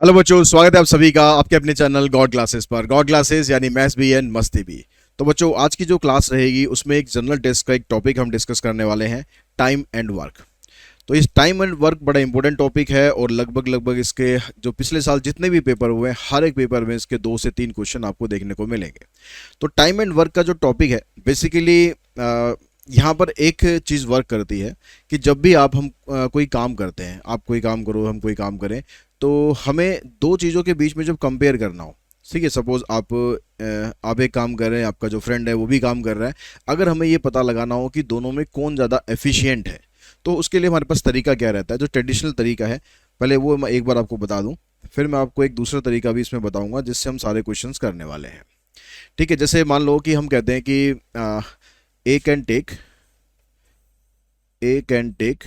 Hello बच्चों, स्वागत है आप सभी का आपके अपने चैनल गॉड क्लासेस पर। गॉड क्लासेस यानी मैथ्स भी एंड मस्ती भी। तो बच्चों, आज की जो क्लास रहेगी उसमें एक जनरल टेस्ट का एक टॉपिक हम डिस्कस करने वाले हैं, टाइम एंड वर्क। तो इस टाइम एंड वर्क बड़ा इंपॉर्टेंट टॉपिक है और लगभग लगभग इसके जो पिछले साल जितने भी पेपर हुए हैं हर एक पेपर में इसके 2 से 3 क्वेश्चन आपको देखने को मिलेंगे। तो टाइम एंड वर्क का जो टॉपिक है बेसिकली यहाँ पर एक चीज़ वर्क करती है कि जब भी हम कोई काम करते हैं, आप कोई काम करो हम कोई काम करें, तो हमें दो चीज़ों के बीच में जब कंपेयर करना हो, ठीक है, सपोज आप एक काम कर रहे हैं, आपका जो फ्रेंड है वो भी काम कर रहा है, अगर हमें ये पता लगाना हो कि दोनों में कौन ज़्यादा एफिशिएंट है, तो उसके लिए हमारे पास तरीका क्या रहता है, जो ट्रेडिशनल तरीका है, पहले वो मैं एक बार आपको बता दूं, फिर मैं आपको एक दूसरा तरीका भी इसमें बताऊंगा जिससे हम सारे क्वेश्चंस करने वाले हैं। ठीक है, जैसे मान लो कि हम कहते हैं कि A can take A can take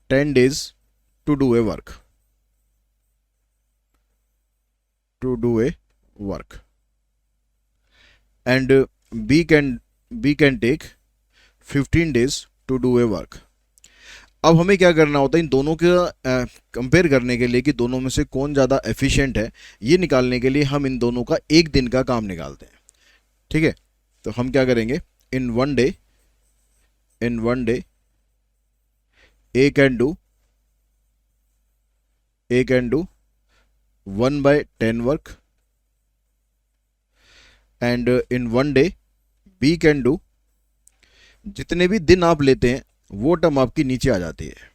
10 days to do a work, to do a work and B can B can take 15 days to do a work. अब हमें क्या करना होता है इन दोनों का कंपेयर करने के लिए कि दोनों में से कौन ज़्यादा एफिशिएंट है, ये निकालने के लिए हम इन दोनों का एक दिन का काम निकालते हैं। ठीक है, तो हम क्या करेंगे, in one day A can do A can do 1/10 work and in one day B can do, जितने भी दिन आप लेते हैं वो टर्म आपकी नीचे आ जाती है।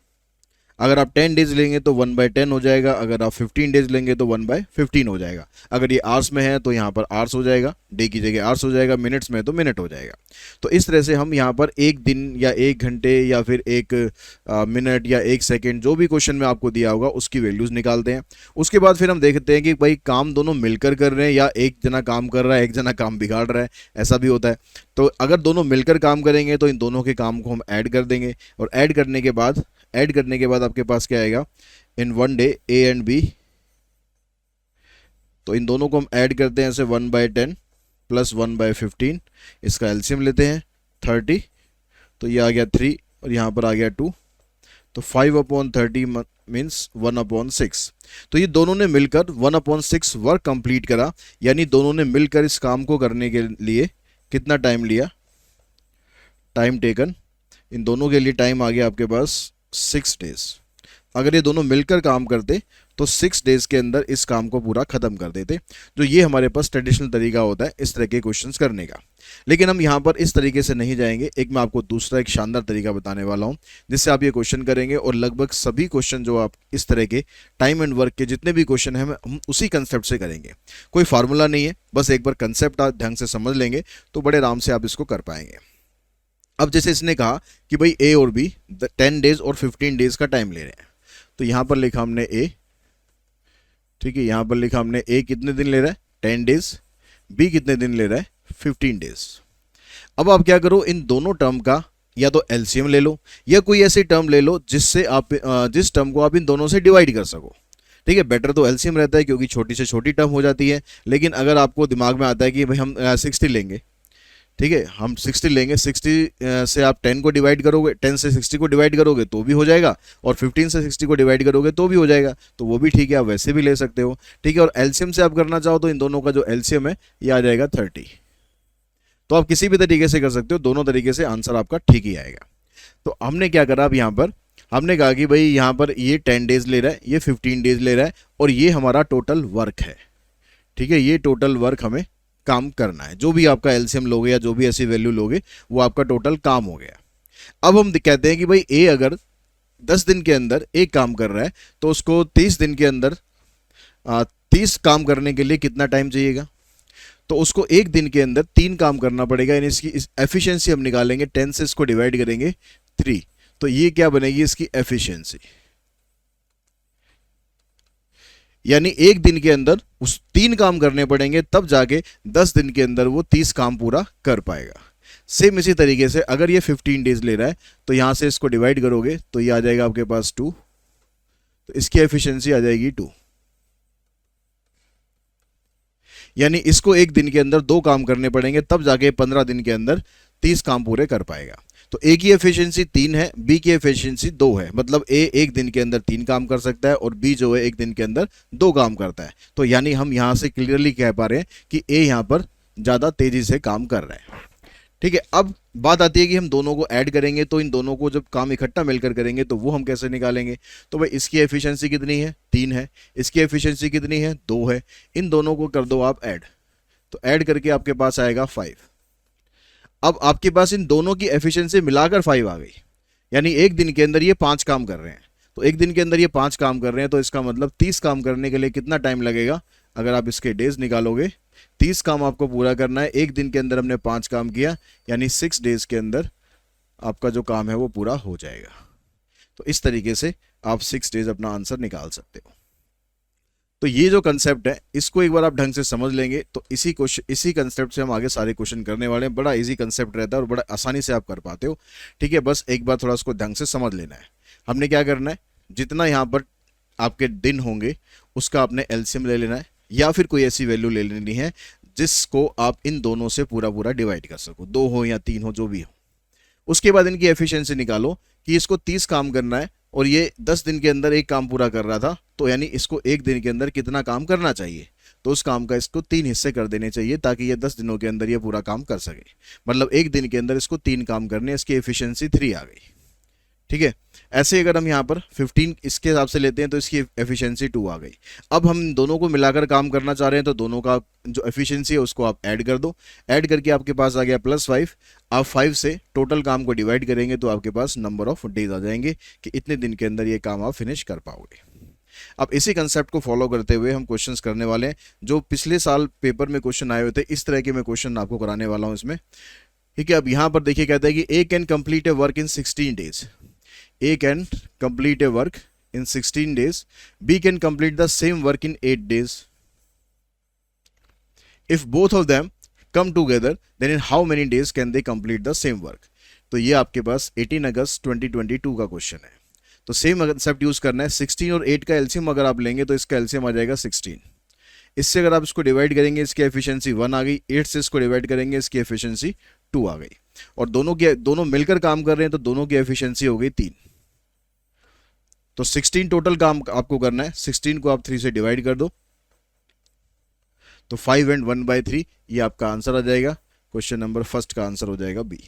अगर आप 10 days लेंगे तो 1/10 हो जाएगा, अगर आप 15 days लेंगे तो 1/15 हो जाएगा। अगर ये आवर्स में है तो यहाँ पर आवर्स हो जाएगा, डे की जगह आवर्स हो जाएगा, मिनट्स में है तो मिनट हो जाएगा। तो इस तरह से हम यहाँ पर एक दिन या एक घंटे या फिर एक मिनट या एक सेकेंड, जो भी क्वेश्चन में आपको दिया होगा उसकी वैल्यूज़ निकालते हैं। उसके बाद फिर हम देखते हैं कि भाई काम दोनों मिलकर कर रहे हैं या एक जना काम कर रहा है एक जना काम बिगाड़ रहा है, ऐसा भी होता है। तो अगर दोनों मिलकर काम करेंगे तो इन दोनों के काम को हम ऐड कर देंगे, और ऐड करने के बाद आपके पास क्या आएगा, in one day A and B. तो इन दोनों को हम ऐड करते हैं ऐसे 1/10 प्लस 1/15, इसका एलसीएम लेते हैं 30, तो ये आ गया 3 और यहाँ पर आ गया 2, तो 5/30 मीन्स 1/6। तो ये दोनों ने मिलकर 1/6 वर्क कंप्लीट करा, यानी दोनों ने मिलकर इस काम को करने के लिए कितना टाइम लिया, टाइम टेकन, इन दोनों के लिए टाइम आ गया आपके पास 6 days। अगर ये दोनों मिलकर काम करते तो 6 days के अंदर इस काम को पूरा खत्म कर देते। जो ये हमारे पास ट्रेडिशनल तरीका होता है इस तरह के क्वेश्चंस करने का। लेकिन हम यहाँ पर इस तरीके से नहीं जाएंगे, एक मैं आपको दूसरा एक शानदार तरीका बताने वाला हूँ जिससे आप ये क्वेश्चन करेंगे, और लगभग सभी क्वेश्चन जो आप इस तरह के टाइम एंड वर्क के जितने भी क्वेश्चन हैं हम उसी कंसेप्ट से करेंगे। कोई फार्मूला नहीं है, बस एक बार कंसेप्ट आप ढंग से समझ लेंगे तो बड़े आराम से आप इसको कर पाएंगे। अब जैसे इसने कहा कि भाई ए और बी 10 days और 15 days का टाइम ले रहे हैं, तो यहाँ पर लिखा हमने ए, ठीक है, यहाँ पर लिखा हमने ए कितने दिन ले रहा है 10 days, बी कितने दिन ले रहा है 15 days। अब आप क्या करो, इन दोनों टर्म का या तो एलसीएम ले लो या कोई ऐसी टर्म ले लो जिससे आप जिस टर्म को आप इन दोनों से डिवाइड कर सको। ठीक है, बेटर तो एलसीएम रहता है क्योंकि छोटी से छोटी टर्म हो जाती है। लेकिन अगर आपको दिमाग में आता है कि भाई हम 60 लेंगे, ठीक है, हम 60 लेंगे, 60 से आप 10 को डिवाइड करोगे, 10 से 60 को डिवाइड करोगे तो भी हो जाएगा, और 15 से 60 को डिवाइड करोगे तो भी हो जाएगा, तो वो भी ठीक है, आप वैसे भी ले सकते हो। ठीक है, और एलसीएम से आप करना चाहो तो इन दोनों का जो एलसीएम है ये आ जाएगा 30। तो आप किसी भी तरीके से कर सकते हो, दोनों तरीके से आंसर आपका ठीक ही आएगा। तो हमने क्या करा, अब यहाँ पर हमने कहा कि भाई यहाँ पर ये 10 days ले रहा है, ये 15 days ले रहा है, और ये हमारा टोटल वर्क है। ठीक है, ये टोटल वर्क हमें काम करना है, जो भी आपका एलसीएम लोगे या जो भी ऐसी वैल्यू लोगे वो आपका टोटल काम हो गया। अब हम कहते हैं कि भाई ए अगर 10 दिन के अंदर एक काम कर रहा है तो उसको 30 दिन के अंदर 30 काम करने के लिए कितना टाइम चाहिएगा, तो उसको एक दिन के अंदर 3 काम करना पड़ेगा, यानी इसकी एफिशिएंसी हम निकालेंगे, 10 से इसको डिवाइड करेंगे 3, तो ये क्या बनेगी इसकी एफिशिएंसी, यानी एक दिन के अंदर उस 3 काम करने पड़ेंगे तब जाके 10 दिन के अंदर वो 30 काम पूरा कर पाएगा। सेम इसी तरीके से अगर ये 15 days ले रहा है तो यहां से इसको डिवाइड करोगे तो ये आ जाएगा आपके पास 2, तो इसकी एफिशिएंसी आ जाएगी 2, यानी इसको एक दिन के अंदर 2 काम करने पड़ेंगे तब जाके 15 दिन के अंदर 30 काम पूरे कर पाएगा। तो ए की एफिशिएंसी 3 है, बी की एफिशिएंसी 2 है, मतलब ए एक दिन के अंदर 3 काम कर सकता है और बी जो है एक दिन के अंदर 2 काम करता है। तो यानी हम यहां से क्लियरली कह पा रहे हैं कि ए यहां पर ज़्यादा तेजी से काम कर रहा है। ठीक है, अब बात आती है कि हम दोनों को ऐड करेंगे, तो इन दोनों को जब काम इकट्ठा मिलकर करेंगे तो वो हम कैसे निकालेंगे। तो भाई इसकी एफिशिएंसी कितनी है, 3 है, इसकी एफिशिएंसी कितनी है, 2 है, इन दोनों को कर दो आप ऐड, तो ऐड करके आपके पास आएगा 5। अब आपके पास इन दोनों की एफिशिएंसी मिलाकर 5 आ गई, यानी एक दिन के अंदर ये 5 काम कर रहे हैं। तो एक दिन के अंदर ये 5 काम कर रहे हैं, तो इसका मतलब 30 काम करने के लिए कितना टाइम लगेगा, अगर आप इसके डेज निकालोगे 30 काम आपको पूरा करना है, एक दिन के अंदर हमने 5 काम किया, यानी 6 डेज के अंदर आपका जो काम है वो पूरा हो जाएगा। तो इस तरीके से आप 6 डेज अपना आंसर निकाल सकते हो। तो ये जो कंसेप्ट है इसको एक बार आप ढंग से समझ लेंगे तो इसी कंसेप्ट से हम आगे सारे क्वेश्चन करने वाले हैं। बड़ा इजी कंसेप्ट रहता है और बड़ा आसानी से आप कर पाते हो। ठीक है, बस एक बार थोड़ा उसको ढंग से समझ लेना है। हमने क्या करना है, जितना यहाँ पर आपके दिन होंगे उसका आपने एलसीएम ले लेना है, या फिर कोई ऐसी वैल्यू ले लेनी है जिसको आप इन दोनों से पूरा पूरा डिवाइड कर सको, 2 हो या 3 हो जो भी हो। उसके बाद इनकी एफिशिएंसी निकालो कि इसको 30 काम करना है और ये 10 दिन के अंदर एक काम पूरा कर रहा था, तो यानी इसको एक दिन के अंदर कितना काम करना चाहिए, तो उस काम का इसको 3 हिस्से कर देने चाहिए ताकि ये 10 दिनों के अंदर ये पूरा काम कर सके। मतलब एक दिन के अंदर इसको 3 काम करने, इसकी एफिशिएंसी 3 आ गई। ठीक है, ऐसे अगर हम यहाँ पर 15 इसके हिसाब से लेते हैं तो इसकी एफिशिएंसी 2 आ गई। अब हम दोनों को मिलाकर काम करना चाह रहे हैं, तो दोनों का जो एफिशिएंसी है उसको आप ऐड कर दो, ऐड करके आपके पास आ गया +5। आप 5 से टोटल काम को डिवाइड करेंगे तो आपके पास नंबर ऑफ डेज आ जाएंगे कि इतने दिन के अंदर ये काम आप फिनिश कर पाओगे। अब इसी कंसेप्ट को फॉलो करते हुए हम क्वेश्चंस करने वाले हैं, जो पिछले साल पेपर में क्वेश्चन आए हुए थे इस तरह के मैं क्वेश्चन आपको कराने वाला हूँ इसमें। ठीक है, अब यहाँ पर देखिए कहता है कि A can complete a work in 16 days, A can complete a work in 16 days. B can complete the same work in 8 days. If both of them come together, then in how many days can they complete the same work? तो ये आपके पास 18 अगस्त 2022 का question है। तो same concept use करना है। 16 और 8 का एलसीएम अगर आप लेंगे तो इसका एलसीएम आ जाएगा 16। इससे अगर आप इसको डिवाइड करेंगे इसकी एफिशिएंसी 1 आ गई, 8 से इसको डिवाइड करेंगे इसकी एफिशिएंसी 2 आ गई, और दोनों मिलकर काम कर रहे हैं तो दोनों की एफिशिएंसी हो गई 3। तो 16 टोटल काम आपको करना है, 16 को आप 3 से डिवाइड कर दो तो 5 एंड 1/3 ये आपका आंसर आ जाएगा। क्वेश्चन नंबर फर्स्ट का आंसर हो जाएगा बी।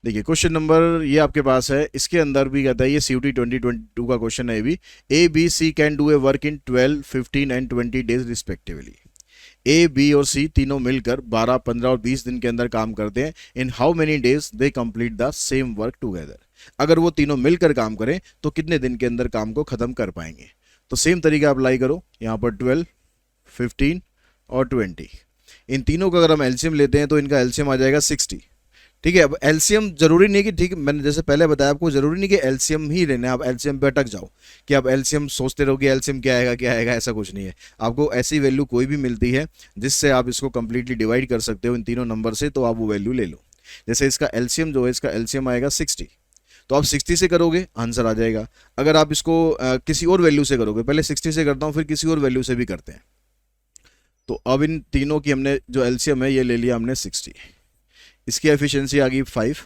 देखिए क्वेश्चन नंबर ये आपके पास है, इसके अंदर भी कहता है ये CUT 2022 का क्वेश्चन है। भी A B C can do a work in 12, 15 and 20 days respectively. A B और सी तीनों मिलकर 12, 15 और 20 दिन के अंदर काम करते हैं। इन how many days they complete the same work together. अगर वो तीनों मिलकर काम करें तो कितने दिन के अंदर काम को खत्म कर पाएंगे। तो सेम तरीका अप्लाई करो, यहाँ पर 12, 15 और 20, इन तीनों का अगर हम एलसीएम लेते हैं तो इनका एलसीएम आ जाएगा 60। ठीक है, अब एलसीएम जरूरी नहीं कि, ठीक मैंने जैसे पहले बताया आपको, जरूरी नहीं कि एलसीएम ही लेना है, आप एलसीएम पे अटक जाओ कि आप एलसीएम सोचते रहो कि एलसीएम क्या आएगा, ऐसा कुछ नहीं है। आपको ऐसी वैल्यू कोई भी मिलती है जिससे आप इसको कंप्लीटली डिवाइड कर सकते हो इन तीनों नंबर से, तो आप वो वैल्यू ले लो। जैसे इसका एलसीएम जो है, इसका एलसीएम आएगा 60, तो आप 60 से करोगे आंसर आ जाएगा। अगर आप इसको किसी और वैल्यू से करोगे, पहले 60 से करता हूँ फिर किसी और वैल्यू से भी करते हैं। तो अब इन तीनों की हमने जो एलसीएम है ये ले लिया हमने 60, इसकी एफिशिएंसी आ गई 5,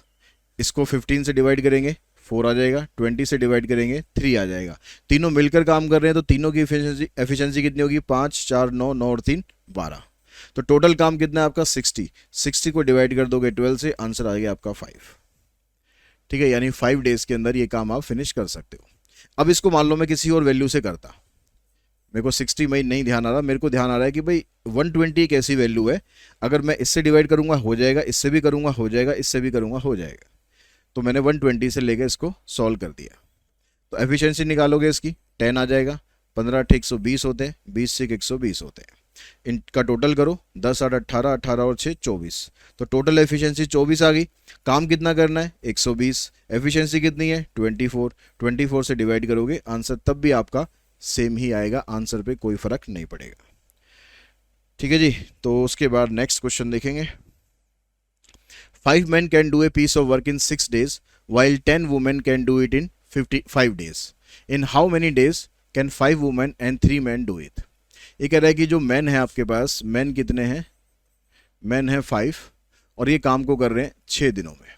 इसको 15 से डिवाइड करेंगे 4 आ जाएगा, 20 से डिवाइड करेंगे 3 आ जाएगा। तीनों मिलकर काम कर रहे हैं तो तीनों की एफिशिएंसी कितनी होगी, 5, 4, 9, 9 और 3 12। तो टोटल काम कितना है आपका 60, 60 को डिवाइड कर दोगे 12 से, आंसर आ गया आपका 5। ठीक है, यानी 5 डेज के अंदर ये काम आप फिनिश कर सकते हो। अब इसको मान लो मैं किसी और वैल्यू से करता, मेरे को 60 में नहीं ध्यान आ रहा, मेरे को ध्यान आ रहा है कि भाई 120 एक ऐसी वैल्यू है, अगर मैं इससे डिवाइड करूंगा हो जाएगा, इससे भी करूंगा हो जाएगा, इससे भी करूंगा हो जाएगा। तो मैंने 120 से लेकर इसको सॉल्व कर दिया। तो एफिशिएंसी निकालोगे इसकी 10 आ जाएगा, 15 × 120 होते हैं, 20 × 120 होते हैं। इनका टोटल करो, 10, 8, 18, 18 और 6 24। तो टोटल एफिशिएंसी 24 आ गई। काम कितना करना है 120, एफिशिएंसी कितनी है 24, 24 से डिवाइड करोगे आंसर तब भी आपका सेम ही आएगा, आंसर पे कोई फर्क नहीं पड़ेगा। ठीक है जी, तो उसके बाद नेक्स्ट क्वेश्चन देखेंगे। 5 men can do a piece of work in 6 days while 10 women can do it in 55 days. In how many days can 5 women and 3 men do it? ये कह रहा है कि जो मैन है आपके पास, मैन कितने हैं, मैन है 5 और ये काम को कर रहे हैं 6 दिनों में।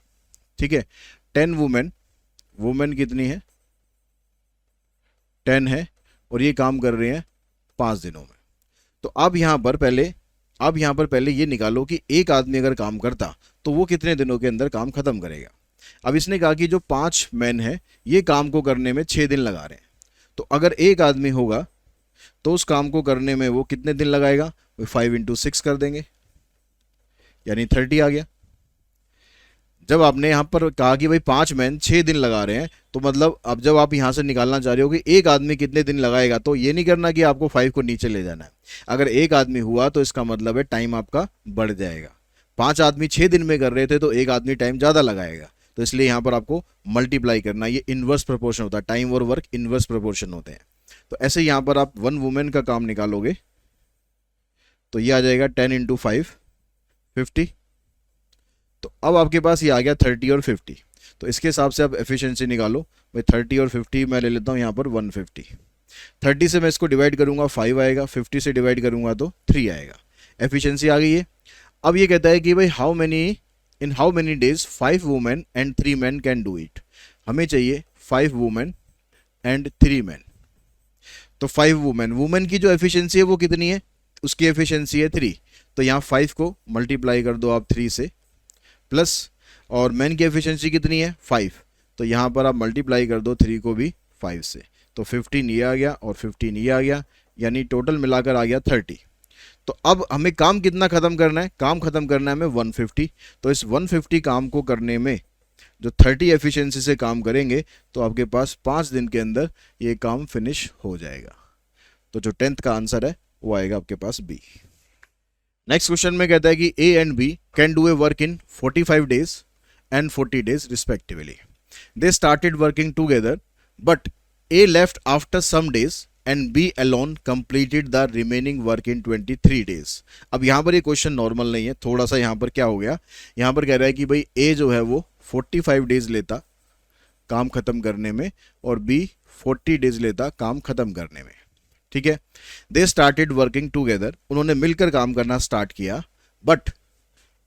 ठीक है, 10 वुमेन, वुमेन कितनी है 10 है, और ये काम कर रहे हैं 5 दिनों में। तो अब यहाँ पर पहले ये निकालो कि एक आदमी अगर काम करता तो वो कितने दिनों के अंदर काम खत्म करेगा। अब इसने कहा कि जो 5 मैन है ये काम को करने में 6 दिन लगा रहे हैं, तो अगर एक आदमी होगा तो उस काम को करने में वो कितने दिन लगाएगा, 5 × 6 कर देंगे, यानी 30 आ गया। जब आपने यहाँ पर कहा कि भाई 5 मैन 6 दिन लगा रहे हैं, तो मतलब अब जब आप यहाँ से निकालना चाह रहे हो कि एक आदमी कितने दिन लगाएगा, तो ये नहीं करना कि आपको 5 को नीचे ले जाना है। अगर एक आदमी हुआ तो इसका मतलब है टाइम आपका बढ़ जाएगा। 5 आदमी 6 दिन में कर रहे थे तो एक आदमी टाइम ज़्यादा लगाएगा, तो इसलिए यहाँ पर आपको मल्टीप्लाई करना। ये इन्वर्स प्रोपोर्शन होता है, टाइम और वर्क इन्वर्स प्रोपोर्शन होते हैं। तो ऐसे यहाँ पर आप 1 वुमेन का काम निकालोगे तो ये आ जाएगा 10 × 5 50। तो अब आपके पास ये आ गया 30 और 50। तो इसके हिसाब से आप एफिशिएंसी निकालो। भाई 30 और 50 मैं ले लेता हूँ यहाँ पर 150। 30 से मैं इसको डिवाइड करूँगा 5 आएगा, 50 से डिवाइड करूँगा तो 3 आएगा। एफिशिएंसी आ गई है। अब ये कहता है कि भाई इन how many days 5 women and 3 man can do it. हमें चाहिए 5 वुमेन एंड 3 मैन। तो 5 वुमेन की जो एफिशिएंसी है वो कितनी है, उसकी एफिशिएंसी है 3। तो यहाँ 5 को मल्टीप्लाई कर दो आप 3 से, प्लस और मैन की एफिशिएंसी कितनी है 5, तो यहाँ पर आप मल्टीप्लाई कर दो 3 को भी 5 से। तो 15 ये आ गया और 15 ये आ गया, यानी टोटल मिलाकर आ गया 30। तो अब हमें काम कितना ख़त्म करना है, काम ख़त्म करना है हमें 150। तो इस 150 काम को करने में जो 30 एफिशिएंसी से काम करेंगे तो आपके पास 5 दिन के अंदर ये काम फिनिश हो जाएगा। तो जो 10th का आंसर है वो आएगा आपके पास बी। नेक्स्ट क्वेश्चन में कहता है कि A and B can do a work in 45 days and 40 days respectively. They started working together, but A left after some days and B alone completed the remaining work in 23 days. अब यहाँ पर ये question normal नहीं है, थोड़ा सा यहाँ पर क्या हो गया, यहाँ पर कह रहा है कि भाई A जो है वो 45 डेज लेता काम खत्म करने में और B 40 डेज लेता काम खत्म करने में। ठीक है, दे स्टार्टेड वर्किंग टूगेदर, उन्होंने मिलकर काम करना स्टार्ट किया, but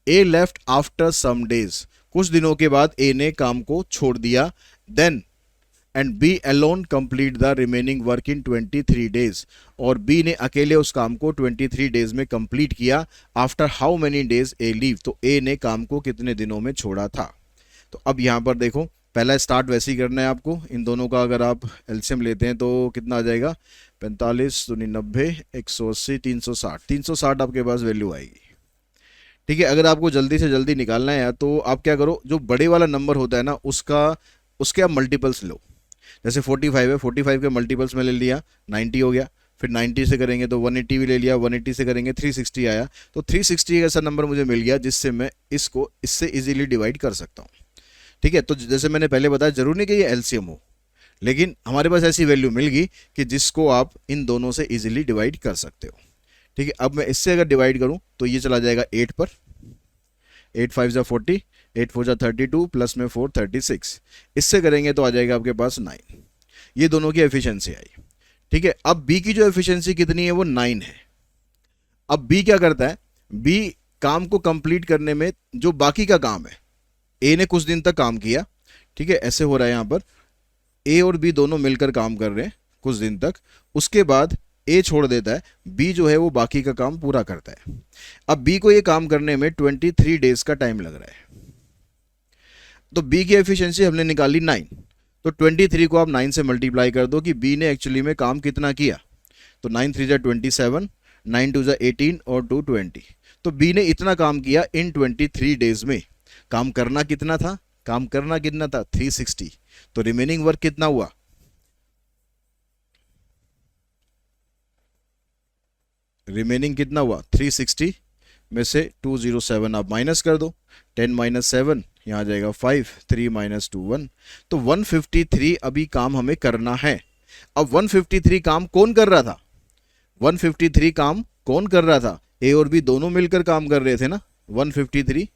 A left after some days, कुछ दिनों के बाद ए ने काम को छोड़ दिया, then and B alone complete the remaining work in 23 days, और बी ने अकेले उस काम को 23 डेज में कंप्लीट किया। After how many days A leave, तो ए ने काम को कितने दिनों में छोड़ा था। तो अब यहाँ पर देखो, पहला स्टार्ट वैसे ही करना है आपको। इन दोनों का अगर आप एलसीएम लेते हैं तो कितना आ जाएगा, 45 दूनी 90, 180, 360, 360 आपके पास वैल्यू आएगी। ठीक है, अगर आपको जल्दी से जल्दी निकालना है तो आप क्या करो, जो बड़े वाला नंबर होता है ना उसके आप मल्टीपल्स लो। जैसे 45 है, 45 के मल्टीपल्स में ले लिया 90 हो गया, फिर 90 से करेंगे तो 180 भी ले लिया, 180 से करेंगे 360 आया। तो 360 एक ऐसा नंबर मुझे मिल गया जिससे मैं इसको इससे इजीली डिवाइड कर सकता हूँ। ठीक है, तो जैसे मैंने पहले बताया, जरूरी नहीं कि ये एलसीएम हो, लेकिन हमारे पास ऐसी वैल्यू मिल गई कि जिसको आप इन दोनों से इजीली डिवाइड कर सकते हो। ठीक है, अब मैं इससे अगर डिवाइड करूं तो ये चला जाएगा 8 पर, 8 5 जा 40, 8 4 जा 32, प्लस में 4 36, इससे करेंगे तो आ जाएगा आपके पास 9। ये दोनों की एफिशिएंसी आई। ठीक है, अब बी की जो एफिशिएंसी कितनी है वो 9 है। अब बी क्या करता है, बी काम को कंप्लीट करने में जो बाकी का काम है, ए ने कुछ दिन तक काम किया, ठीक है, ऐसे हो रहा है यहाँ पर, ए और बी दोनों मिलकर काम कर रहे हैं कुछ दिन तक, उसके बाद ए छोड़ देता है, बी जो है वो बाकी का काम पूरा करता है। अब बी को ये काम करने में 23 डेज का टाइम लग रहा है। तो बी की एफिशिएंसी हमने निकाली 9, तो 23 को आप 9 से मल्टीप्लाई कर दो कि बी ने एक्चुअली में काम कितना किया। तो 9 3 जा 27, 9 2 जा 18 और 2 20। तो बी ने इतना काम किया इन 23 डेज में। काम करना कितना था, 360। तो रिमेनिंग वर्क कितना हुआ, रिमेनिंग कितना हुआ 360 में से 207 आप माइनस कर दो, 10 - 7 यहाँ आ जाएगा 5, 3 - 2 1। तो 153 अभी काम हमें करना है। अब 153 काम कौन कर रहा था, 153 काम कौन कर रहा था, ए और बी दोनों मिलकर काम कर रहे थे ना 153।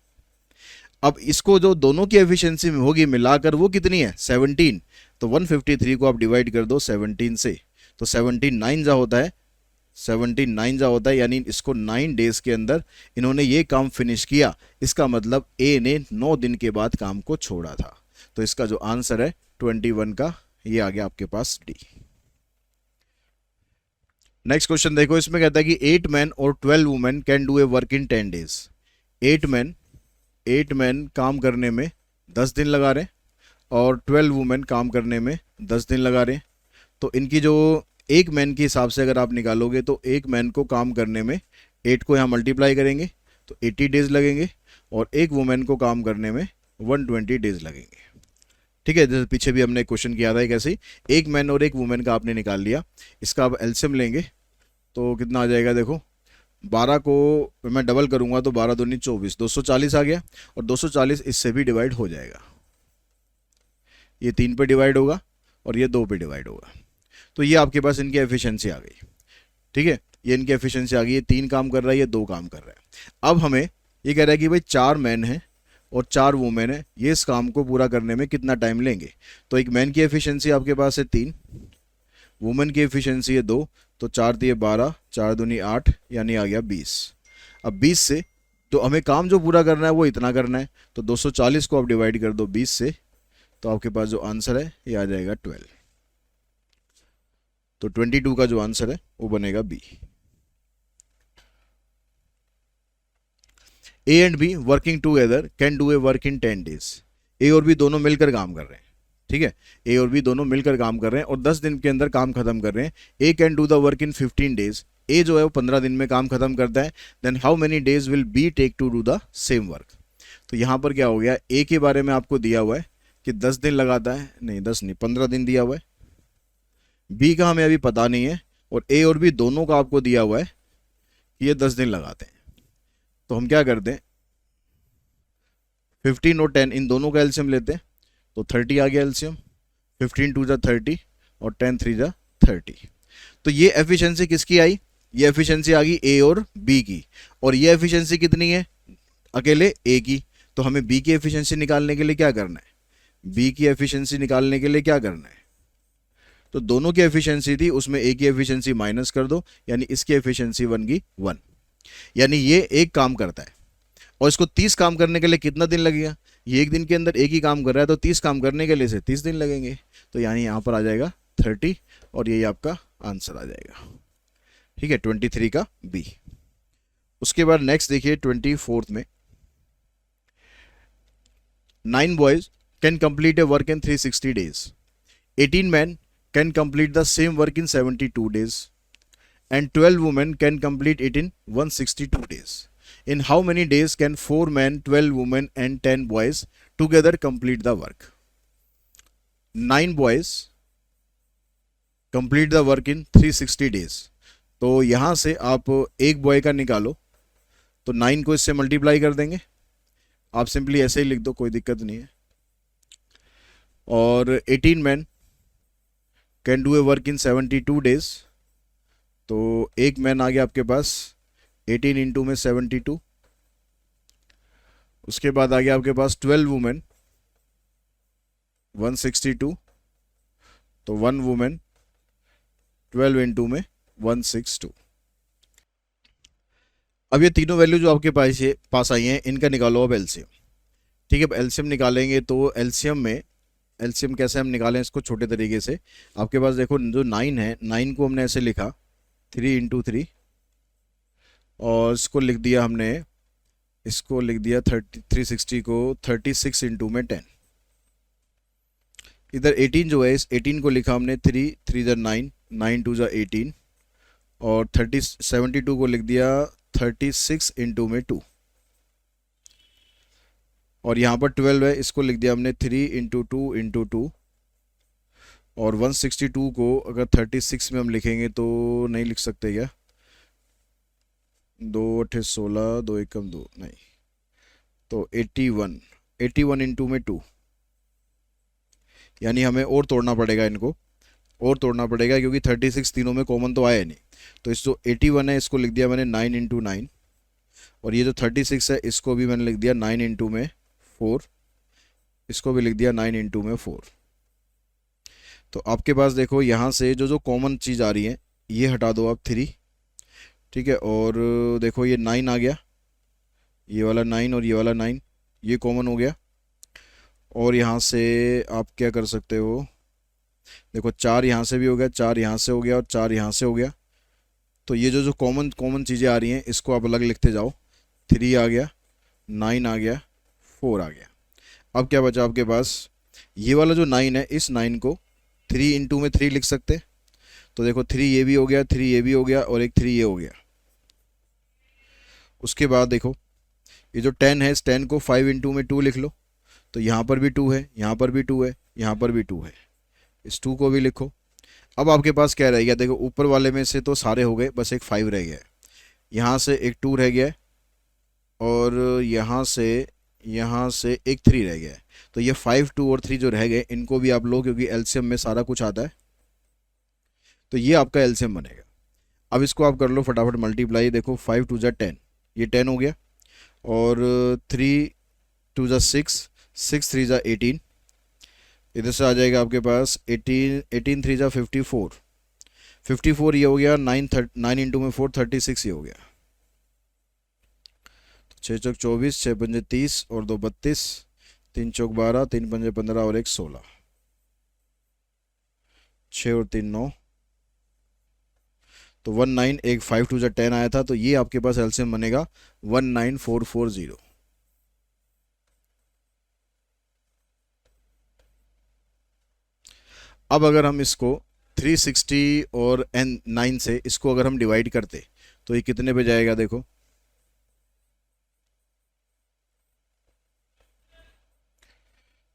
अब इसको जो दोनों की एफिशिएंसी में होगी मिलाकर वो कितनी है 17। तो 153 को आप डिवाइड कर दो 17 से, तो 17 9 जा होता है, 17 9 जा होता है, यानी इसको 9 डेज के अंदर इन्होंने ये काम फिनिश किया। इसका मतलब ए ने 9 दिन के बाद काम को छोड़ा था। तो इसका जो आंसर है 21 का, ये आ गया आपके पास डी। नेक्स्ट क्वेश्चन देखो, इसमें कहता है कि 8 मैन और 12 women can do a work in 10 days. 8 man काम करने में 10 दिन लगा रहे हैं और 12 वुमेन काम करने में 10 दिन लगा रहे हैं। तो इनकी जो एक मैन के हिसाब से अगर आप निकालोगे तो एक मैन को काम करने में 8 को यहाँ मल्टीप्लाई करेंगे तो 80 डेज लगेंगे और एक वुमेन को काम करने में 120 डेज लगेंगे। ठीक है, जैसे पीछे भी हमने क्वेश्चन किया था कैसे, एक मैन और एक वुमेन का आपने निकाल लिया, इसका आप एलसीएम लेंगे तो कितना आ जाएगा, देखो 12 को मैं डबल करूंगा तो 12 दूनी 24, 240 आ गया और 240 इससे भी डिवाइड हो जाएगा, ये 3 पे डिवाइड होगा और ये 2 पे डिवाइड होगा। तो ये आपके पास इनकी एफिशिएंसी आ गई। ठीक है, ये इनकी एफिशिएंसी आ गई, ये 3 काम कर रहा है, ये 2 काम कर रहा है। अब हमें ये कह रहा है कि भाई 4 मैन हैं और 4 वुमेन है, ये इस काम को पूरा करने में कितना टाइम लेंगे। तो एक मैन की एफिशिएंसी आपके पास है 3, वुमेन की एफिशिएंसी है 2, तो 4 दिए 12, 4 दूनी 8, यानी आ गया 20। अब 20 से तो हमें काम जो पूरा करना है वो इतना करना है, तो 240 को आप डिवाइड कर दो 20 से, तो आपके पास जो आंसर है ये आ जाएगा 12। तो 22 का जो आंसर है वो बनेगा B. A and B working together can do a work in 10 days. A और बी दोनों मिलकर काम कर रहे हैं। ठीक है, ए और बी दोनों मिलकर काम कर रहे हैं और 10 दिन के अंदर काम खत्म कर रहे हैं। A can do the work in 15 days, A जो है वो 15 दिन में काम खत्म करता है। Then how many days will B take to do the same work. तो यहाँ पर क्या हो गया, ए के बारे में आपको दिया हुआ है कि 10 दिन लगाता है, नहीं 10 नहीं 15 दिन दिया हुआ है। बी का हमें अभी पता नहीं है और ए और बी दोनों का आपको दिया हुआ है कि ये 10 दिन लगाते हैं। तो हम क्या करते हैं, 15 और 10 इन दोनों का एलसीएम लेते हैं तो 30 आ गया एलसीएम, 15 2 जा 30 और 10 3 जा 30। तो ये एफिशिएंसी किसकी आई, ये एफिशिएंसी आ गई ए और बी की, और ये एफिशिएंसी कितनी है अकेले ए की। तो हमें बी की एफिशिएंसी निकालने के लिए क्या करना है, बी की एफिशिएंसी निकालने के लिए क्या करना है, तो दोनों की एफिशिएंसी थी उसमें ए की एफिशिएंसी माइनस कर दो, यानी इसकी एफिशिएंसी बन गई 1। यानी ये एक काम करता है और इसको 30 काम करने के लिए कितना दिन लगेगा, ये एक दिन के अंदर एक ही काम कर रहा है तो 30 काम करने के लिए से 30 दिन लगेंगे। तो यानी यहाँ पर आ जाएगा 30 और यही आपका आंसर आ जाएगा। ठीक है, 23 का बी। उसके बाद नेक्स्ट देखिए 24th में, 9 boys can complete a work in 360 days, 18 man can complete the same work in 72 days and 12 women can complete it in 162 days. In how many days can 4 men, 12 women and 10 boys together complete the work? 9 boys complete the work in 360 days. तो यहाँ से आप एक boy का निकालो तो 9 को इससे मल्टीप्लाई कर देंगे, आप सिंपली ऐसे ही लिख दो, कोई दिक्कत नहीं है। और 18 man can do a work in 72 days, तो एक मैन आ गया आपके पास 18 इंटू में 72। उसके बाद आ गया आपके पास 12 वुमेन 162, तो 1 वुमेन 12 इंटू में 162। अब ये तीनों वैल्यू जो आपके पास आई हैं इनका निकालो अब एलसीएम। ठीक है, अब एलसीएम निकालेंगे तो एलसीएम कैसे हम निकालें इसको छोटे तरीके से। आपके पास देखो जो 9 है, 9 को हमने ऐसे लिखा 3 इंटू 3 और इसको लिख दिया हमने, इसको लिख दिया 360 को 36 इंटू में 10। इधर 18 जो है, इस 18 को लिखा हमने 3 3 जा 9, 9 2 जा 18 और 72 को लिख दिया 36 इंटू में 2 और यहाँ पर 12 है, इसको लिख दिया हमने 3 इंटू 2 इंटू 2 और 162 को अगर 36 में हम लिखेंगे तो नहीं लिख सकते क्या, 2 8 16 2 1 2 नहीं, तो 81 इंटू में 2, यानी हमें और तोड़ना पड़ेगा, इनको और तोड़ना पड़ेगा क्योंकि 36 तीनों में कॉमन तो आया नहीं। तो इस जो 81 है इसको लिख दिया मैंने 9 इंटू 9 और ये जो 36 है इसको भी मैंने लिख दिया 9 इंटू में 4, इसको भी लिख दिया 9 इंटू में 4। तो आपके पास देखो यहाँ से जो जो कॉमन चीज़ आ रही है ये हटा दो आप 3। ठीक है, और देखो ये 9 आ गया, ये वाला 9 और ये वाला 9 ये कॉमन हो गया और यहाँ से आप क्या कर सकते हो, देखो 4 यहाँ से भी हो गया, 4 यहाँ से हो गया और 4 यहाँ से हो गया। तो ये जो जो कॉमन कॉमन चीज़ें आ रही हैं इसको आप अलग लिखते जाओ। 3 आ गया, 9 आ गया, 4 आ गया। अब क्या बचा आपके पास, ये वाला जो 9 है, इस 9 को 3 इंटू में 3 लिख सकते। तो देखो 3 ये भी हो गया, 3 ये भी हो गया और एक 3 ये हो गया। उसके बाद देखो ये जो 10 है, इस 10 को 5 इंटू में 2 लिख लो। तो यहाँ पर भी 2 है, यहाँ पर भी 2 है, यहाँ पर भी 2 है, इस 2 को भी लिखो। अब आपके पास क्या रह गया, देखो ऊपर वाले में से तो सारे हो गए, बस एक 5 रह गया है। यहाँ से एक 2 रह गया है और यहाँ से एक 3 रह गया है। तो ये 5, 2 और 3 जो रह गए इनको भी आप लो, क्योंकि एलसीएम में सारा कुछ आता है। तो ये आपका एलसीएम बनेगा। अब इसको आप कर लो फटाफट मल्टीप्लाई। देखो 5 टू ज़ा 10, ये 10 हो गया, और 3 टू ज़ा 6, 6 3 ज़ा 18, इधर से आ जाएगा आपके पास 18, 18 3 ज़ा 54, 54 ये हो गया। 9 इंटू में 4, 36 ये हो गया। 6 चौक 24, 6 पंजे 30 और 2 32, 3 चौक 12, 3 पंजे 15 और 1 16, 6 और 3 9। तो 19, एक 5 टू ज़ा 10 आया था, तो ये आपके पास एलसीएम बनेगा 19440। अब अगर हम इसको 360 और n 9 से इसको अगर हम डिवाइड करते तो ये कितने पे जाएगा, देखो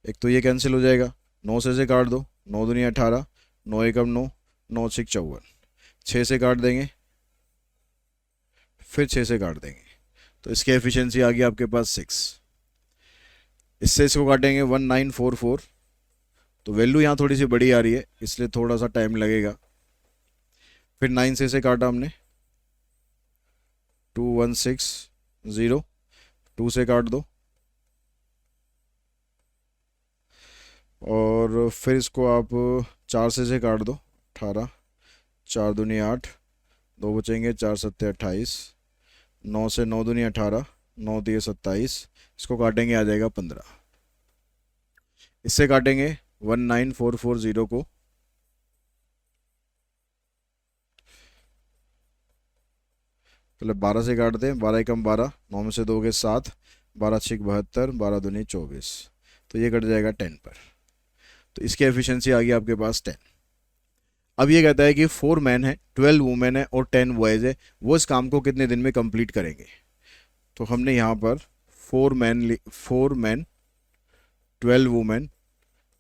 एक तो ये कैंसिल हो जाएगा, 9 से काट दो, 9 दूनी 18, 9 एकम 9, 9 6 54, 6 से काट देंगे, फिर 6 से काट देंगे, तो इसकी एफिशिएंसी आ गई आपके पास 6। इससे इसको काटेंगे 1944, तो वैल्यू यहाँ थोड़ी सी बड़ी आ रही है इसलिए थोड़ा सा टाइम लगेगा। फिर 9 से इसे काटा हमने, 2160, 2 से काट दो, और फिर इसको आप 4 से काट दो, 18, 4 दूनी 8, 2 बचेंगे, 4 सत्ते 28, 9 से 9 दूनी 18, 9 दिए 27, इसको काटेंगे आ जाएगा 15। इससे काटेंगे 19440 को, पहले 12 से काटते हैं, 12 एकम 12, 9 में से 2 के 7, 12 6 72, 12 दूनी 24, तो ये कट जाएगा 10 पर। तो इसकी एफिशिएंसी आ गई आपके पास 10। अब ये कहता है कि 4 मैन है, 12 वुमेन है और 10 बॉयज़ है, वो इस काम को कितने दिन में कंप्लीट करेंगे। तो हमने यहाँ पर 4 मैन 12 वुमेन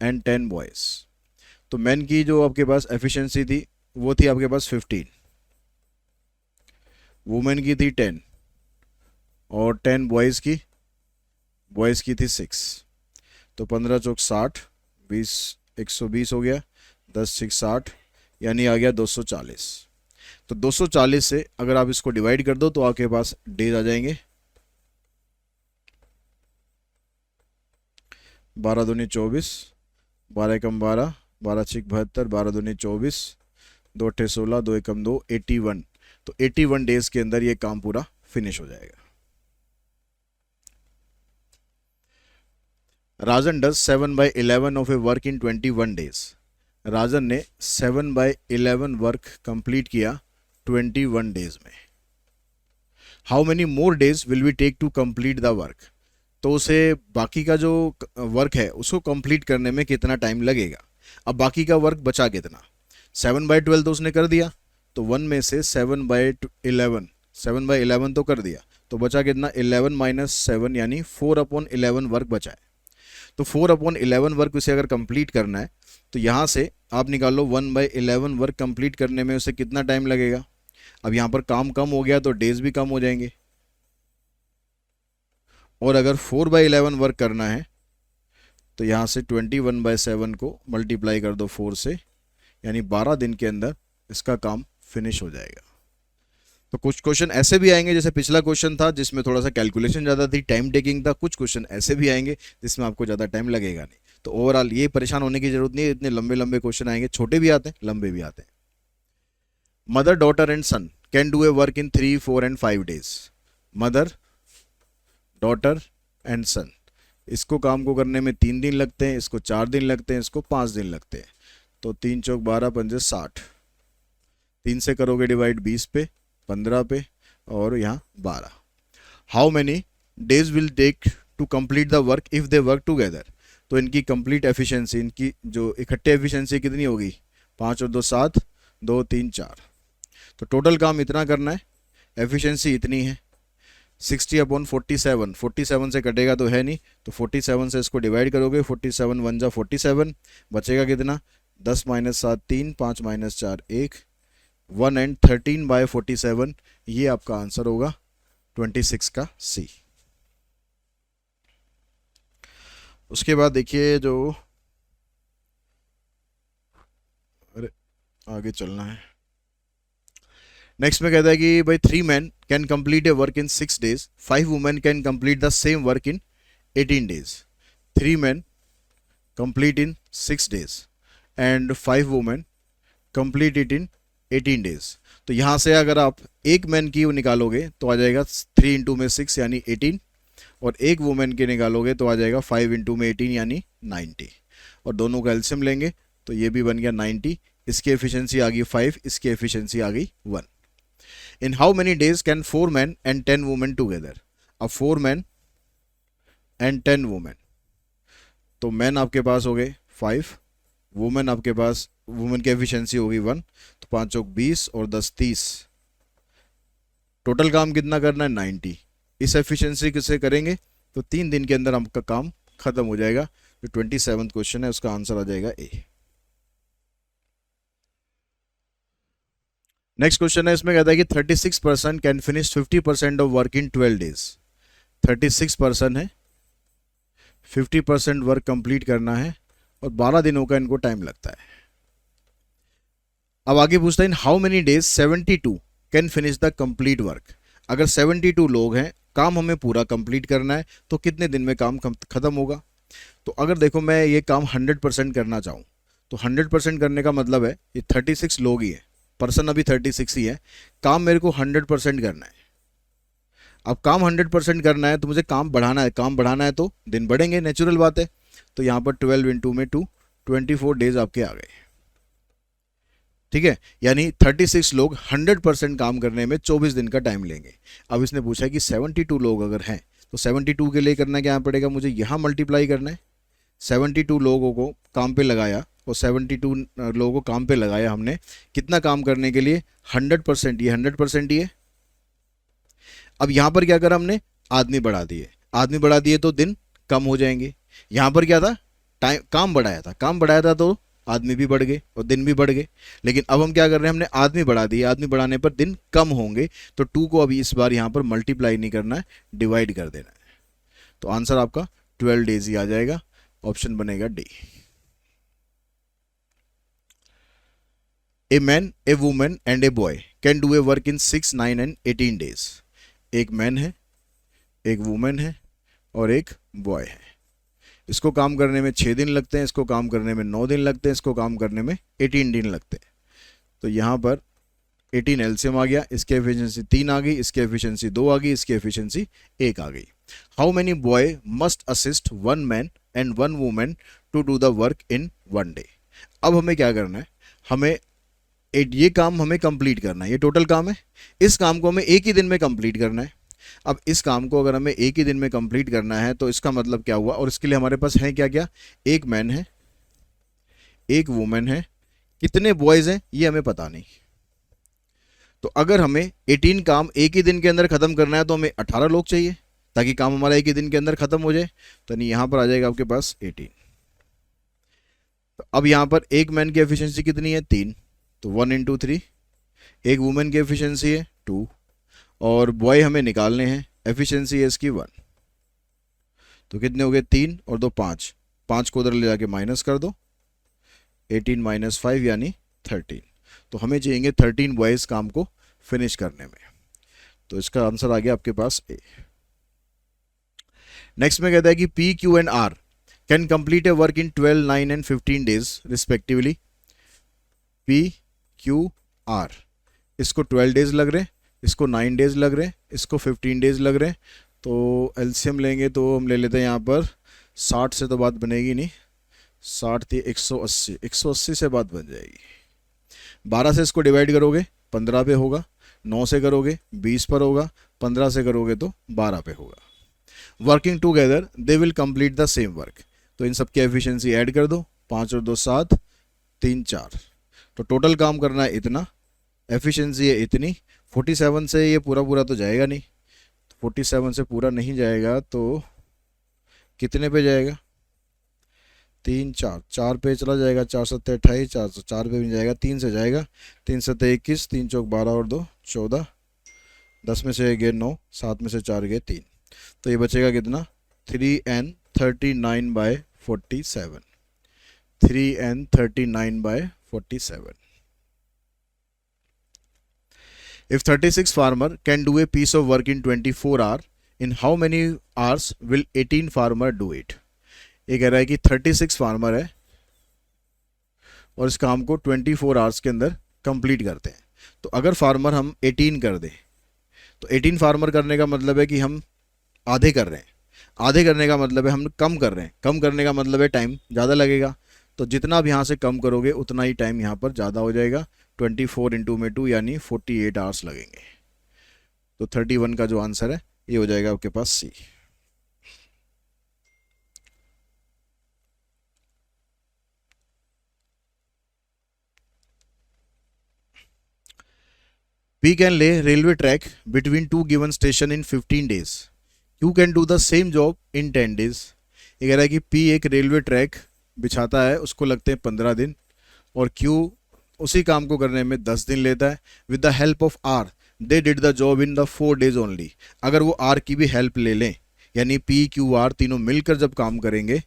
एंड 10 बॉयज़। तो मैन की जो आपके पास एफिशिएंसी थी वो थी आपके पास 15, वुमेन की थी 10 और 10 बॉयज़ की थी 6। तो 15 चौक 60, 20 120 हो गया, 10 6 60, यानी आ गया 240। तो 240 से अगर आप इसको डिवाइड कर दो तो आपके पास डेज आ जाएंगे, 12 दूनी 24, 12 एकम 12, 12 6 72, 12 दूनी 24, 2 अट्ठे 16, 2 एकम 2, 81। तो 81 डेज के अंदर ये काम पूरा फिनिश हो जाएगा। Rajan does 7/11 of a work in 21 days. Rajan ने 7/11 वर्क कंप्लीट किया 21 डेज में। How many more days will we take to complete the work. तो उसे बाकी का जो वर्क है उसको कंप्लीट करने में कितना टाइम लगेगा। अब बाकी का वर्क बचा कितना, 7/12 तो उसने कर दिया, तो 1 में से 7/11, 7/11 तो कर दिया, तो बचा कितना, 11 - 7 यानी 4/11 वर्क बचा है। तो 4/11 वर्क उसे अगर कंप्लीट करना है तो यहाँ से आप निकालो 1/11 वर्क कंप्लीट करने में उसे कितना टाइम लगेगा। अब यहाँ पर काम कम हो गया तो डेज भी कम हो जाएंगे, और अगर 4/11 वर्क करना है तो यहाँ से 21/7 को मल्टीप्लाई कर दो 4 से, यानी 12 दिन के अंदर इसका काम फिनिश हो जाएगा। तो कुछ क्वेश्चन ऐसे भी आएंगे जैसे पिछला क्वेश्चन था जिसमें थोड़ा सा कैलकुलेशन ज़्यादा थी, टाइम टेकिंग था, कुछ क्वेश्चन ऐसे भी आएंगे जिसमें आपको ज़्यादा टाइम लगेगा नहीं। तो ओवरऑल ये परेशान होने की जरूरत नहीं है, इतने लंबे लंबे क्वेश्चन आएंगे, छोटे भी आते हैं लंबे भी आते हैं। Mother daughter and son can do a work in 3 4 and 5 days। Mother daughter and son इसको काम को करने में 3 दिन लगते हैं, इसको 4 दिन लगते हैं, इसको 5 दिन लगते हैं। तो 3 चौक 12 पंजे 60, 3 से करोगे डिवाइड 20 पे, 15 पे और यहाँ 12। How many days will take to complete the work if they work together. तो इनकी कंप्लीट एफिशिएंसी, इनकी जो इकट्ठे एफिशिएंसी कितनी होगी, 5 और 2 7, 2 3 4। तो टोटल काम इतना करना है, एफिशिएंसी इतनी है। 60/47, 47 से कटेगा तो है नहीं, तो 47 से इसको डिवाइड करोगे, 47 1 जा 47, बचेगा कितना, 10 - 7 3, 5 - 4 1, 1 एंड 13/47। ये आपका आंसर होगा 26 का सी। उसके बाद देखिए जो, अरे आगे चलना है। नेक्स्ट में कहता है कि भाई 3 men can complete a work in 6 days, 5 women can complete the same work in 18 days। 3 men complete in 6 days and 5 women complete it in 18 days। तो यहाँ से अगर आप एक मैन की निकालोगे तो आ जाएगा 3 × में 6 यानी 18, और एक वुमेन की निकालोगे तो आ जाएगा 5 × में 18 यानी 90, और दोनों का एलसीएम लेंगे तो ये भी बन गया 90। इसकी एफिशिएंसी आ गई 5, इसकी एफिशिएंसी आ गई 1। इन how many days can 4 men and 10 women together. अब 4 men एंड 10 women, तो मैन आपके पास हो गए 5, वुमेन आपके पास, वुमेन की एफिशिएंसी होगी 1, तो 5 चौक 20 और 10 30। टोटल काम कितना करना है, 90। इस एफिशिएंसी किससे करेंगे तो 3 दिन के अंदर आपका काम खत्म हो जाएगा। जो 27th क्वेश्चन है उसका आंसर आ जाएगा ए। नेक्स्ट क्वेश्चन है, इसमें कहता है कि 36% can finish 50% of work in 12 days। 36% है, 50% वर्क कंप्लीट करना है और 12 दिनों का इनको टाइम लगता है। अब आगे पूछता है, इन how many days 72 can finish the complete work. अगर 72 लोग हैं, काम हमें पूरा कंप्लीट करना है, तो कितने दिन में काम खत्म होगा। तो अगर देखो मैं ये काम 100% करना चाहूँ तो 100% करने का मतलब है ये 36 लोग ही है, पर्सन अभी 36 ही है, काम मेरे को 100% करना है। अब काम 100% करना है तो मुझे काम बढ़ाना है, काम बढ़ाना है तो दिन बढ़ेंगे, नेचुरल बात है। तो यहाँ पर 12 × में 2, 24 डेज आपके आ गए, ठीक है। यानी 36 लोग 100% काम करने में 24 दिन का टाइम लेंगे। अब इसने पूछा है कि 72 लोग अगर हैं तो 72 के लिए करना क्या पड़ेगा, मुझे यहाँ मल्टीप्लाई करना है। 72 लोगों को काम पे लगाया और 72 लोगों को काम पे लगाया हमने, कितना काम करने के लिए, 100%। ये 100% ही है। अब यहाँ पर क्या करा हमने, आदमी बढ़ा दिए, आदमी बढ़ा दिए तो दिन कम हो जाएंगे। यहाँ पर क्या था, टाइम, काम बढ़ाया था, काम बढ़ाया था तो आदमी भी बढ़ गए और दिन भी बढ़ गए। लेकिन अब हम क्या कर रहे हैं, हमने आदमी बढ़ा दिए, आदमी बढ़ाने पर दिन कम होंगे, तो 2 को अभी इस बार यहाँ पर मल्टीप्लाई नहीं करना है, डिवाइड कर देना है। तो आंसर आपका 12 डेज ही आ जाएगा, ऑप्शन बनेगा D. A man, A women and a boy can do a work in 6 9 and 18 days. एक मैन है, एक वुमेन है और एक बॉय है। इसको काम करने में 6 दिन लगते हैं, इसको काम करने में 9 दिन लगते हैं, इसको काम करने में 18 दिन लगते हैं। तो यहाँ पर 18 एलसीएम आ गया, इसकी एफिशिएंसी 3 आ गई, इसकी एफिशिएंसी 2 आ गई, इसकी एफिशिएंसी 1 आ गई। How many boy must assist 1 man and 1 women to do the work in 1 day. अब हमें क्या करना है, हमें ये काम हमें कंप्लीट करना है, ये टोटल काम है, इस काम को हमें एक ही दिन में कंप्लीट करना है। अब इस काम को अगर हमें एक ही दिन में कंप्लीट करना है तो इसका मतलब क्या हुआ, और इसके लिए हमारे पास है क्या क्या, एक मैन है, एक वुमेन है, कितने बॉयज हैं ये हमें पता नहीं। तो अगर हमें 18 काम एक ही दिन के अंदर खत्म करना है तो हमें 18 लोग चाहिए ताकि काम हमारा एक ही दिन के अंदर खत्म हो जाए। तो नहीं, यहां पर आ जाएगा आपके पास 18। तो अब यहां पर एक मैन की एफिशिएंसी कितनी है, 3, तो 1 × 3। एक वुमेन की एफिशिएंसी है 2, और बॉय हमें निकालने हैं, एफिशिएंसी है इसकी 1। तो कितने हो गए, 3 और 2 5, 5 को उधर ले जाके माइनस कर दो, 18 - 5 यानी 13। तो हमें चाहिए 13 बॉयज काम को फिनिश करने में। तो इसका आंसर आ गया आपके पास ए। नेक्स्ट में कहता है कि P Q and R can complete a work in 12 9 and 15 days respectively. P Q R, इसको 12 डेज लग रहे हैं, इसको 9 डेज लग रहे हैं, इसको 15 डेज लग रहे हैं। तो एलसीएम लेंगे तो हम ले लेते हैं यहाँ पर 60 से तो बात बनेगी नहीं, 60 थी 180, 180 से बात बन जाएगी। 12 से इसको डिवाइड करोगे 15 पे होगा, 9 से करोगे 20 पर होगा, 15 से करोगे तो 12 पे होगा। Working together they will complete the same work. तो इन सब की एफिशिएंसी ऐड कर दो, 5 और 2 7, 3 4, तो टोटल काम करना है इतना, एफिशिएंसी है इतनी। 47 से ये पूरा पूरा तो जाएगा नहीं, 47 से पूरा नहीं जाएगा तो कितने पे जाएगा, 3 4, 4 पे चला जाएगा, 4 7 28, 4 पे भी जाएगा, 3 से जाएगा, 3 7 21, 3 चौक 12 और 2 14, 10 में से गए 9, 7 में से 4 गए 3, तो ये बचेगा कितना, 3n39/47, 3n39/47। If 36 farmer can do a piece of work in 24 hours, in how many hours will 18 farmer do it? ये कह रहा है कि 36 फार्मर है और इस काम को 24 आवर्स के अंदर कंप्लीट करते हैं। तो अगर फार्मर हम 18 कर दें, तो 18 फार्मर करने का मतलब है कि हम आधे कर रहे हैं, आधे करने का मतलब है हम कम कर रहे हैं, कम करने का मतलब है टाइम ज़्यादा लगेगा। तो जितना आप यहाँ से कम करोगे उतना ही टाइम यहाँ पर ज़्यादा हो जाएगा। 24 इंटू में 2 यानी 48 आवर्स लगेंगे। तो 31 का जो आंसर है ये हो जाएगा आपके पास सी। We can lay railway track between two given station in 15 days. You can do the same job in 10 days. ये कह रहा है कि P एक रेलवे ट्रैक बिछाता है, उसको लगते हैं 15 दिन, और Q उसी काम को करने में 10 दिन लेता है। With the help of R they did the job in the 4 days only. अगर वो R की भी हेल्प ले लें, यानी P Q R तीनों मिलकर जब काम करेंगे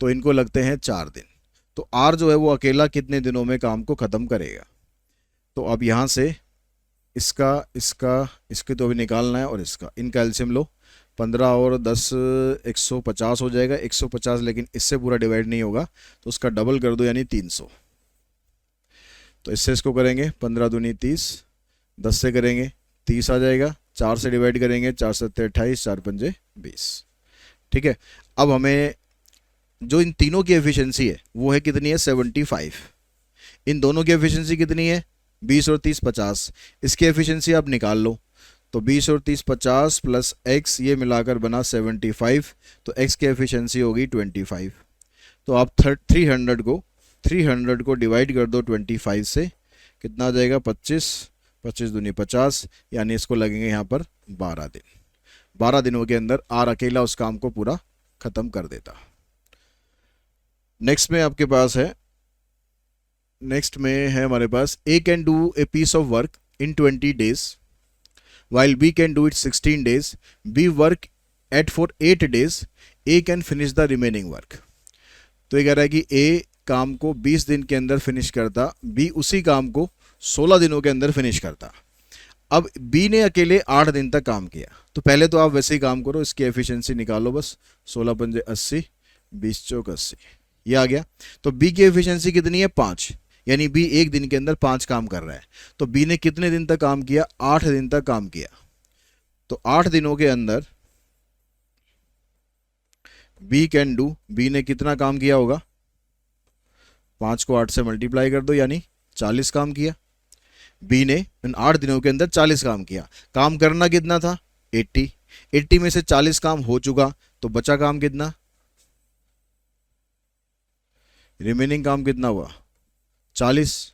तो इनको लगते हैं 4 दिन। तो R जो है वो अकेला कितने दिनों में काम को ख़त्म करेगा। तो अब यहाँ से इसके तो अभी निकालना है, और इसका इनका एलसीएम लो, 15 और 10 150 हो जाएगा। 150 लेकिन इससे पूरा डिवाइड नहीं होगा, तो उसका डबल कर दो यानी 300। तो इससे इसको करेंगे 15 दूनी 30, 10 से करेंगे 30 आ जाएगा, 4 से डिवाइड करेंगे 4 7 28, 4 पंजे 20। ठीक है, अब हमें जो इन तीनों की एफिशिएंसी है वो है कितनी है 75। इन दोनों की एफिशिएंसी कितनी है 20 और 30 50। इसकी एफिशिएंसी आप निकाल लो, तो 20 और 30 50 प्लस x ये मिलाकर बना 75, तो x की एफिशिएंसी होगी 25। तो आप 300 को डिवाइड कर दो 25 से, कितना आ जाएगा 25, 25 दूनी 50, यानी इसको लगेंगे यहाँ पर 12 दिन। 12 दिनों के अंदर आर अकेला उस काम को पूरा ख़त्म कर देता। नेक्स्ट में आपके पास है, नेक्स्ट में है हमारे पास A can do a piece of work in 20 days while B can do it 16 days. B work at for 8 days. A can finish the remaining work. तो ये कह रहा है कि A काम को 20 दिन के अंदर फिनिश करता, B उसी काम को 16 दिनों के अंदर फिनिश करता। अब B ने अकेले 8 दिन तक काम किया, तो पहले तो आप वैसे ही काम करो, इसकी एफिशिएंसी निकालो बस, 16 पंजे 80, 20 चौक 80, ये आ गया। तो B की एफिशिएंसी कितनी है 5, यानी B एक दिन के अंदर 5 काम कर रहा है। तो B ने कितने दिन तक काम किया 8 दिन तक काम किया। तो 8 दिनों के अंदर B कैन डू, B ने कितना काम किया होगा, 5 को 8 से मल्टीप्लाई कर दो यानी 40 काम किया। B ने इन 8 दिनों के अंदर 40 काम किया। काम करना कितना था 80 में से 40 काम हो चुका, तो बचा काम कितना, रिमेनिंग काम कितना हुआ 40।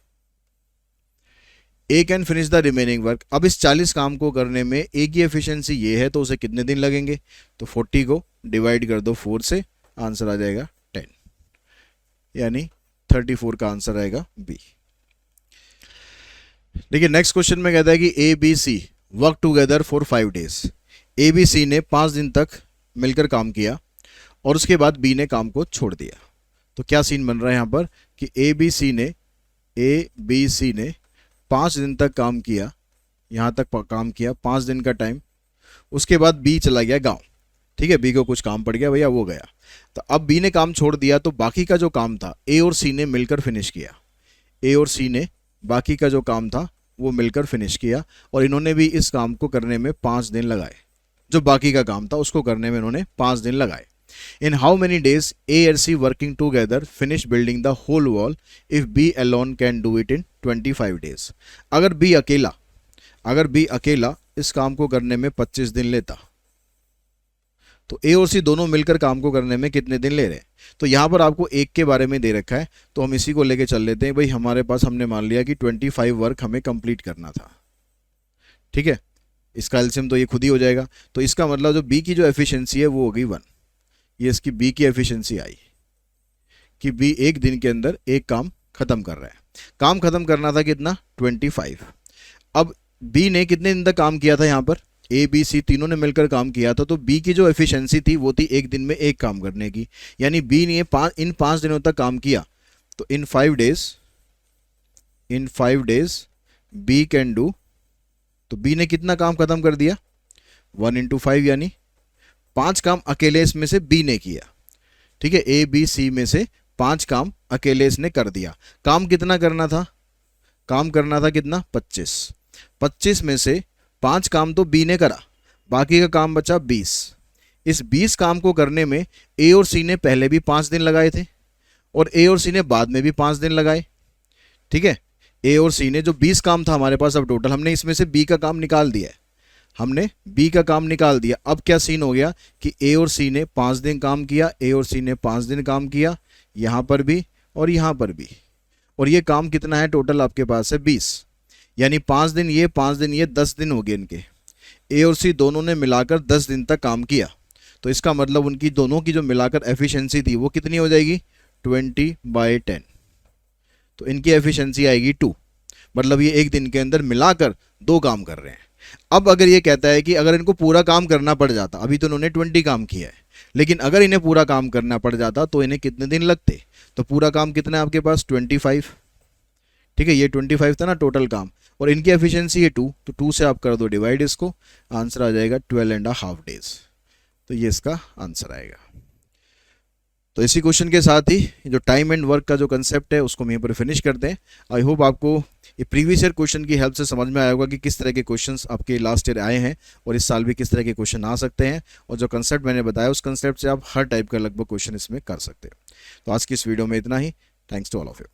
A can finish the remaining work. अब इस 40 काम को करने में A की एफिशिएंसी ये है, तो उसे कितने दिन लगेंगे, तो 40 को डिवाइड कर दो 4 से, आंसर आ जाएगा 10, यानी 34 का आंसर आएगा B। देखिए नेक्स्ट क्वेश्चन में कहता है कि A B C work together for 5 days। A B C ने 5 दिन तक मिलकर काम किया और उसके बाद B ने काम को छोड़ दिया। तो क्या सीन बन रहा है यहाँ पर कि A B C ने 5 दिन तक काम किया, यहाँ तक काम किया 5 दिन का टाइम, उसके बाद B चला गया गांव। ठीक है, B को कुछ काम पड़ गया भैया, वो गया। तो अब B ने काम छोड़ दिया, तो बाकी का जो काम था A और C ने मिलकर फिनिश किया। A और C ने बाकी का जो काम था वो मिलकर फिनिश किया, और इन्होंने भी इस काम को करने में 5 दिन लगाए। जो बाकी का काम था उसको करने में इन्होंने 5 दिन लगाए। In how many days A and C working together finish building the whole wall if B alone can do it in 25 days. अगर बी अकेला इस काम को करने में 25 दिन लेता, तो ए और सी दोनों मिलकर काम को करने में कितने दिन ले रहे हैं। तो यहाँ पर आपको एक के बारे में दे रखा है, तो हम इसी को लेके चल लेते हैं। भाई हमारे पास हमने मान लिया कि 25 वर्क हमें कंप्लीट करना था, ठीक है। इसका एलसीएम तो ये खुद ही हो जाएगा। तो इसका मतलब जो बी की जो एफिशिएंसी है वो हो गई 1। ये इसकी बी की एफिशिएंसी आई कि बी एक दिन के अंदर एक काम खत्म कर रहा है। काम खत्म करना था कितना, 25। अब बी ने कितने दिन तक काम किया था, यहाँ पर ए बी सी तीनों ने मिलकर काम किया था, तो बी की जो एफिशिएंसी थी वो थी एक दिन में एक काम करने की। यानी बी ने इन 5 दिनों तक काम किया, तो इन 5 डेज बी कैन डू, तो बी ने कितना काम खत्म कर दिया, 1 × 5, यानी 5 काम अकेले इसमें से बी ने किया, ठीक है। ए बी सी में से 5 काम अकेले इसने कर दिया। काम कितना करना था, काम करना था कितना, 25 में से 5 काम तो बी ने करा, बाकी का काम बचा 20। इस 20 काम को करने में ए और सी ने पहले भी 5 दिन लगाए थे और ए और सी ने बाद में भी 5 दिन लगाए, ठीक है। ए और सी ने जो 20 काम था हमारे पास, अब टोटल हमने इसमें से बी का काम निकाल दिया है, हमने बी का काम निकाल दिया। अब क्या सीन हो गया कि ए और सी ने 5 दिन काम किया, ए और सी ने 5 दिन काम किया, यहाँ पर भी और यहाँ पर भी, और ये काम कितना है टोटल आपके पास है 20। यानी 5 दिन ये 5 दिन ये 10 दिन हो गए इनके। ए और सी दोनों ने मिलाकर 10 दिन तक काम किया, तो इसका मतलब उनकी दोनों की जो मिलाकर एफिशिएंसी थी वो कितनी हो जाएगी, 20/10। तो इनकी एफिशिएंसी आएगी 2, मतलब ये एक दिन के अंदर मिलाकर 2 काम कर रहे हैं। अब अगर ये कहता है कि अगर इनको पूरा काम करना पड़ जाता, अभी तो इन्होंने 20 काम किया है, लेकिन अगर इन्हें पूरा काम करना पड़ जाता तो इन्हें कितने दिन लगते, तो पूरा काम कितना है आपके पास 25, ठीक है। ये 25 था ना टोटल काम, और इनकी एफिशिएंसी है 2, तो 2 से आप कर दो डिवाइड, इसको आंसर आ जाएगा 12.5 डेज। तो ये इसका आंसर आएगा। तो इसी क्वेश्चन के साथ ही जो टाइम एंड वर्क का जो कंसेप्ट है उसको हम यहीं पर फिनिश करते हैं। आई होप आपको ये प्रीवियस ईयर क्वेश्चन की हेल्प से समझ में आया होगा कि किस तरह के क्वेश्चंस आपके लास्ट ईयर आए हैं और इस साल भी किस तरह के क्वेश्चन आ सकते हैं, और जो कंसेप्ट मैंने बताया उस कंसेप्ट से आप हर टाइप का लगभग क्वेश्चन इसमें कर सकते हो। तो आज की इस वीडियो में इतना ही। Thanks to all of you.